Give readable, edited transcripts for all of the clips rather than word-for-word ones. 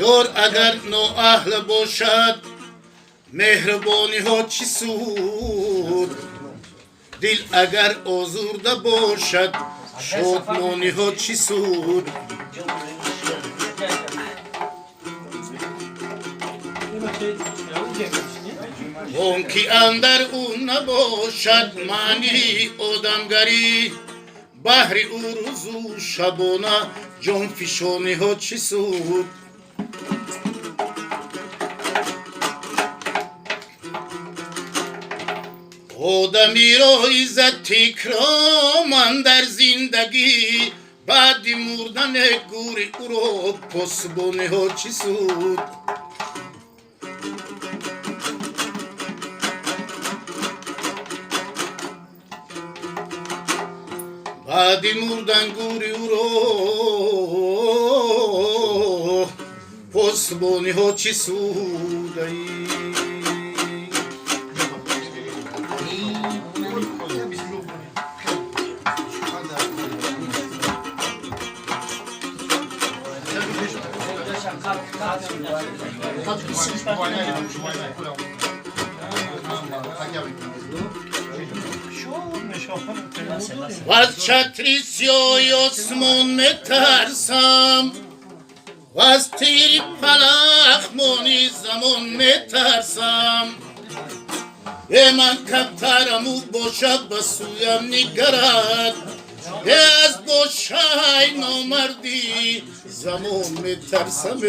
یار اگر نااهل باشد مهربانی ها چی سود؟ دل اگر آزرده باشد شادمانی ها چی سود؟ آنکه اندر او نباشد معنی آدمگری بهر او روز و شبانه جان فشانی ها چی سود؟ آدمی را عزت تکرام در زندگی بعد مردن گور او را پاسبانی ها چی سود؟ بعد مردن گور او را پاسبانی ها چی سود؟ و از چتری سیاه آسمان میترسم و از تیر پلخمانی زمان میترسم من کبترم او باشد به سویم نگرد از باشای نامردی زمان میترسم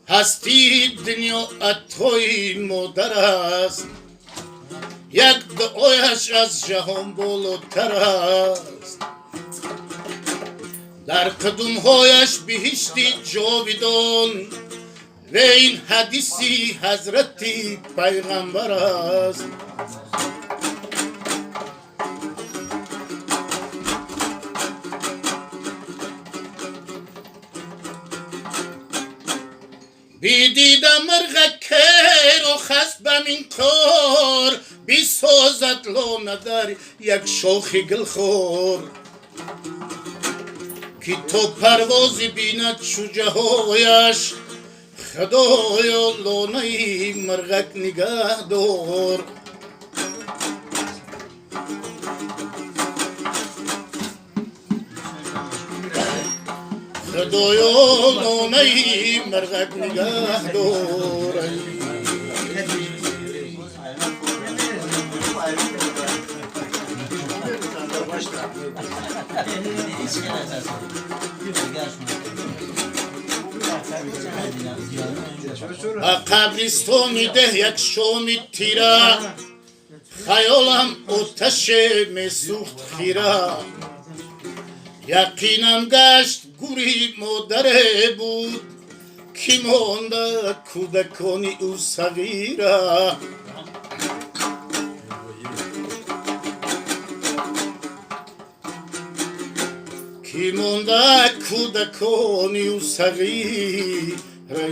هستی دنیا عطای مادر است یک دعایش از جهان بالاتر است در قدمهایش بهشتی جاودان و این حدیثی حضرت پیغمبر است بیدیدم مرغ کیر و خست بمین کار بیسازد لانه در یک شاخ گلخور که تو پروازی بیند شجهایش خدایا لانه مرغک نگه دار خدایا لانه مرغک نگه دار قبرستانی ده یک شام تیره خیالم آتش می سوخت خیره یقینم گشت گوری مادره بود که مانده کودکانی او صغیره که مانده کودکانی او صغیره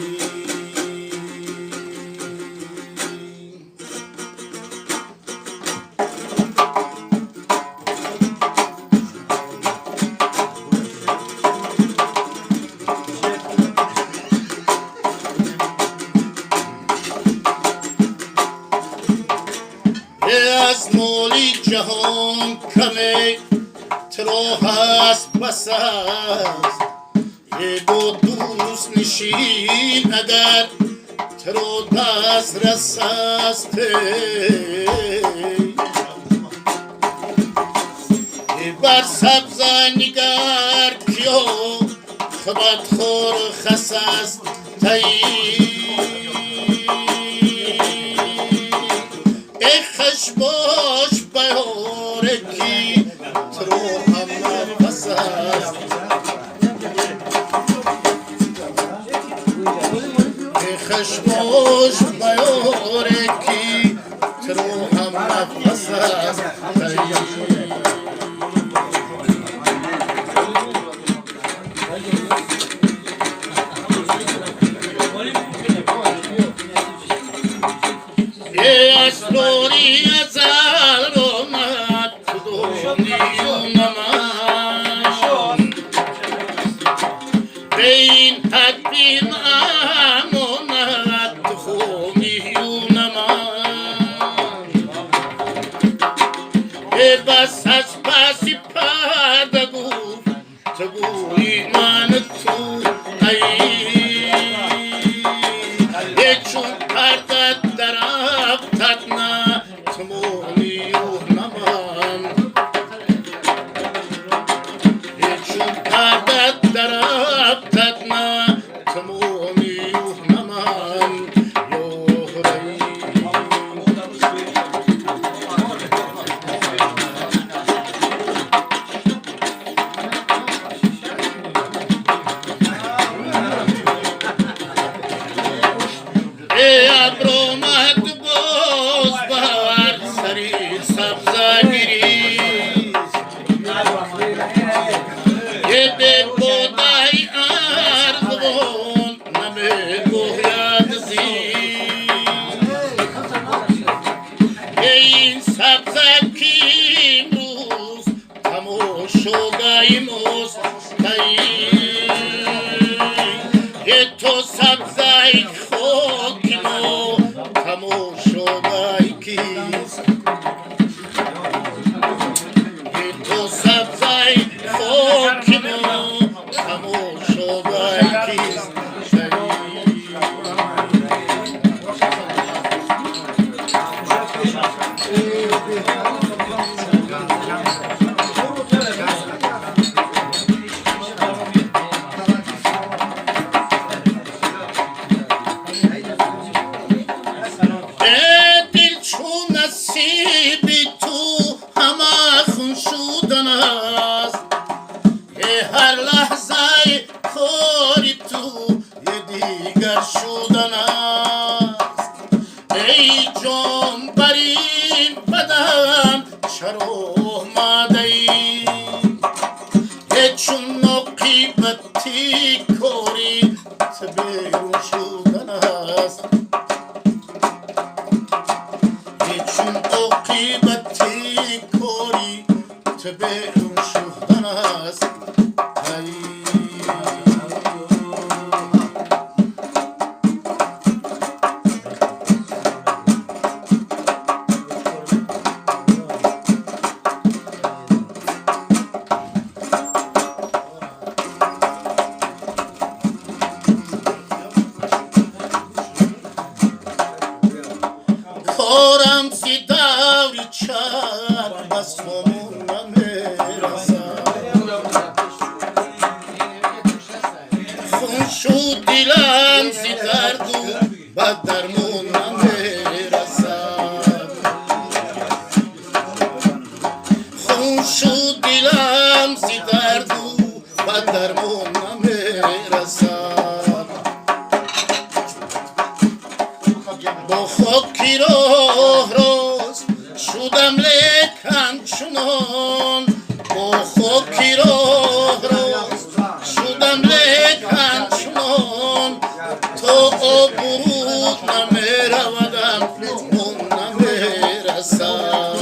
از مالی جهان کمی ترا هست بس است یه با دوست نشین اگر ترا دست رس است بر سبز نگر کیا خبت خور خس است خش باش بیاره کی ترو هم نفس است خش باش بیاره کی ترو هم نفس است اسروری ازل آمد کدومی نمان به این حد بیم امانت خومی نمان بس از بسی پرده گفت تو گویی من تو چون پردت درفتت نه تمامی نمان چون پردت درفتت نه تمامی نمان ابرومت باز بر سری سبزه گریز به بودای ارزون نمی گوید زیز این سبزه کی امروز تماشاگاه مستقیم تو سبزه خاکینو تماشاگاه کیست تو سبزه خاکینو تماشاگاه کیست دل چون نصیبی تو همه خون شدن است هر لحظه کاری تو یه دیگر شدن است ای جان بر این بدن چرا آمده ای چون عاقبتی کاری بیرون شدن است چون عاقبتی کاری بیرون شدن است کارم زی دوری چرم بس همون نمیرسم خون شد دلم زی درد و بد درمون نمیرسم خون شد دلم زی درد و بد درمون نمیرسم با خاکی راه راست شدم لیکن چنان با خاکی راه راست شدم لیکن چنان تا آبرود نمیرودم اون نمیرسم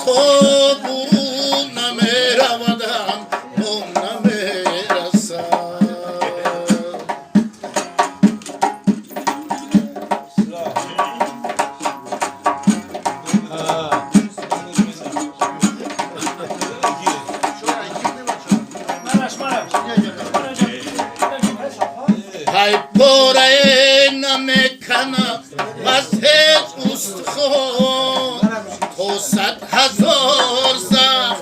تا برود نمیرودم اون نمیرسم ای پاره نمیکنم از هیچ استخوان تو 100,000 زخم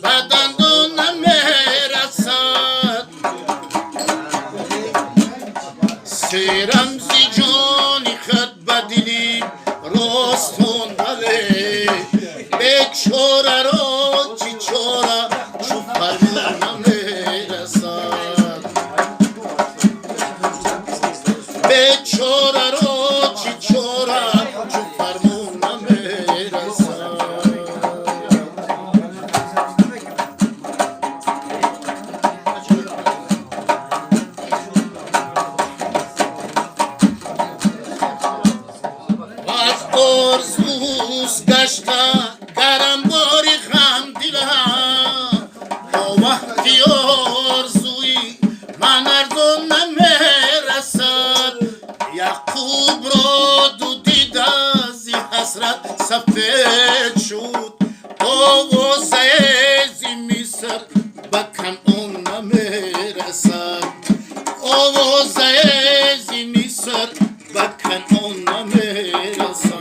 بدن رو نمیرسد سیرم زی جانی خط بدلی راستون بله بیچاره را چی چاره چو فرمان نمیرسد بیچاره را چی چاره چو فرمان نمیرسد آرزوست گشتن گرم باری غم دیلم با وقتی آرزوی من اردو نمیرسد یعقوب را دو دید از این حسرت سفید شد آوازه زی میسر به کنعان نمیرسد آوازه زی میسر به کنعان نمیرسد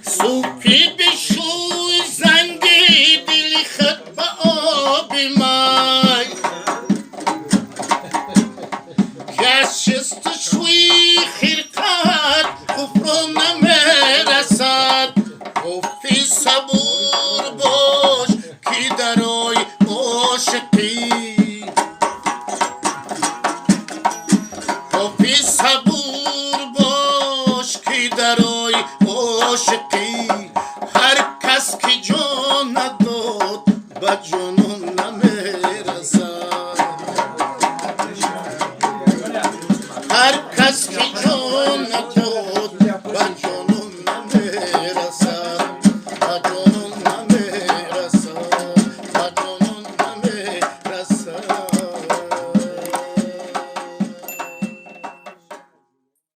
سوپی بشوی زنگی دلی خط به آب مای گس شست شوی خرقت کفر نمیرسد گفتی صبور باش که درای عاشقی گفتی صبور باش که درای عاشقی